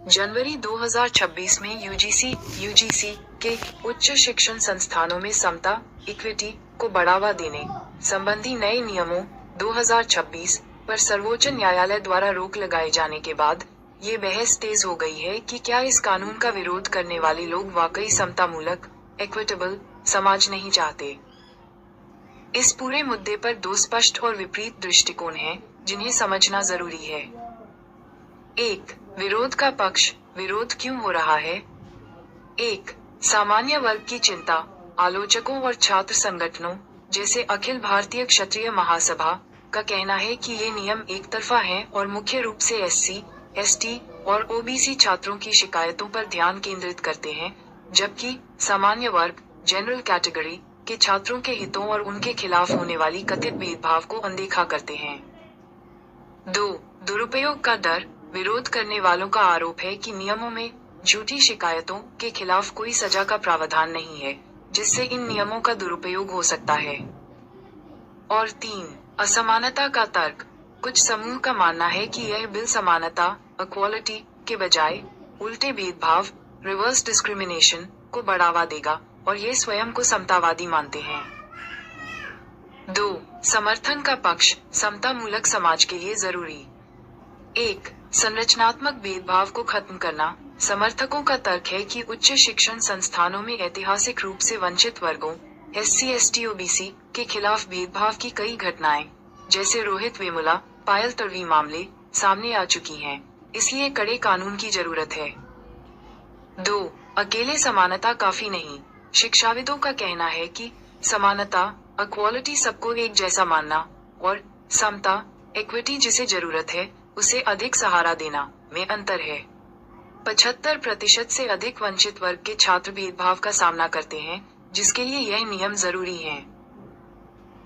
जनवरी 2026 में यूजीसी के उच्च शिक्षण संस्थानों में समता, इक्विटी को बढ़ावा देने संबंधी नए नियमों 2026 पर सर्वोच्च न्यायालय द्वारा रोक लगाए जाने के बाद ये बहस तेज हो गई है कि क्या इस कानून का विरोध करने वाले लोग वाकई समतामूलक, इक्विटेबल समाज नहीं चाहते। इस पूरे मुद्दे पर दो स्पष्ट और विपरीत दृष्टिकोण हैं, जिन्हें समझना जरूरी है। 1. विरोध का पक्ष। विरोध क्यों हो रहा है? 1. सामान्य वर्ग की चिंता। आलोचकों और छात्र संगठनों, जैसे अखिल भारतीय क्षत्रिय महासभा, का कहना है कि ये नियम एक तरफा हैं और मुख्य रूप से एससी, एसटी और ओबीसी छात्रों की शिकायतों पर ध्यान केंद्रित करते हैं, जबकि सामान्य वर्ग, जनरल कैटेगरी के छात्रों के हितों और उनके खिलाफ होने वाली कथित भेदभाव को अनदेखा करते हैं। 2. दुरुपयोग का डर। विरोध करने वालों का आरोप है कि नियमों में झूठी शिकायतों के खिलाफ कोई सजा का प्रावधान नहीं है, जिससे इन नियमों का दुरुपयोग हो सकता है। और 3. असमानता का तर्क। कुछ समूह का मानना है कि यह बिल समानता, इक्वालिटी के बजाय उल्टे भेदभाव, रिवर्स डिस्क्रिमिनेशन को बढ़ावा देगा और ये स्वयं को समतावादी मानते हैं। 2. समर्थन का पक्ष। समतामूलक समाज के लिए जरूरी। 1. संरचनात्मक भेदभाव को खत्म करना। समर्थकों का तर्क है कि उच्च शिक्षण संस्थानों में ऐतिहासिक रूप से वंचित वर्गों, एससी, एसटी, ओबीसी के खिलाफ भेदभाव की कई घटनाएं, जैसे रोहित वेमुला, पायल तड़वी मामले, सामने आ चुकी हैं, इसलिए कड़े कानून की जरूरत है। 2. अकेले समानता काफी नहीं। शिक्षाविदों का कहना है कि समानता, इक्वालिटी सबको एक जैसा मानना, और समता, इक्विटी जिसे जरूरत है उसे अधिक सहारा देना में अंतर है। 75% से अधिक वंचित वर्ग के छात्र भेदभाव का सामना करते हैं, जिसके लिए यह नियम जरूरी है।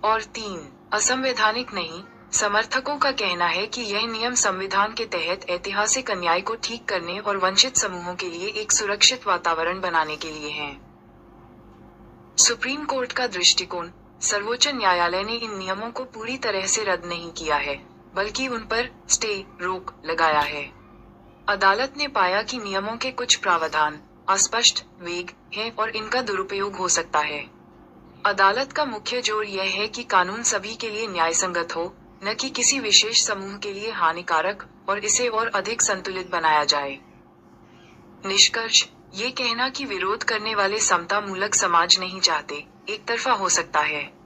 और 3. असंवैधानिक नहीं। समर्थकों का कहना है कि यह नियम संविधान के तहत ऐतिहासिक अन्याय को ठीक करने और वंचित समूहों के लिए एक सुरक्षित वातावरण बनाने के लिए है। सुप्रीम कोर्ट का दृष्टिकोण। सर्वोच्च न्यायालय ने इन नियमों को पूरी तरह से रद्द नहीं किया है, बल्कि उन पर स्टे, रोक लगाया है। अदालत ने पाया कि नियमों के कुछ प्रावधान अस्पष्ट, वेग हैं और इनका दुरुपयोग हो सकता है। अदालत का मुख्य जोर यह है कि कानून सभी के लिए न्यायसंगत हो, न कि किसी विशेष समूह के लिए हानिकारक, और इसे और अधिक संतुलित बनाया जाए। निष्कर्ष। ये कहना कि विरोध करने वाले समतामूलक समाज नहीं चाहते, एक तरफा हो सकता है।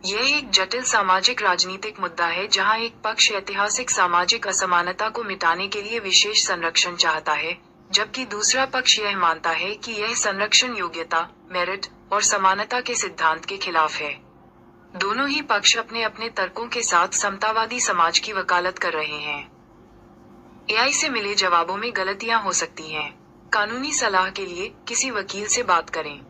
यह एक जटिल सामाजिक राजनीतिक मुद्दा है जहां एक पक्ष ऐतिहासिक सामाजिक असमानता को मिटाने के लिए विशेष संरक्षण चाहता है, जबकि दूसरा पक्ष यह मानता है कि यह संरक्षण योग्यता, मेरिट और समानता के सिद्धांत के खिलाफ है। दोनों ही पक्ष अपने अपने तर्कों के साथ समतावादी समाज की वकालत कर रहे हैं। एआई से मिले जवाबों में गलतियां हो सकती हैं। कानूनी सलाह के लिए किसी वकील से बात करें।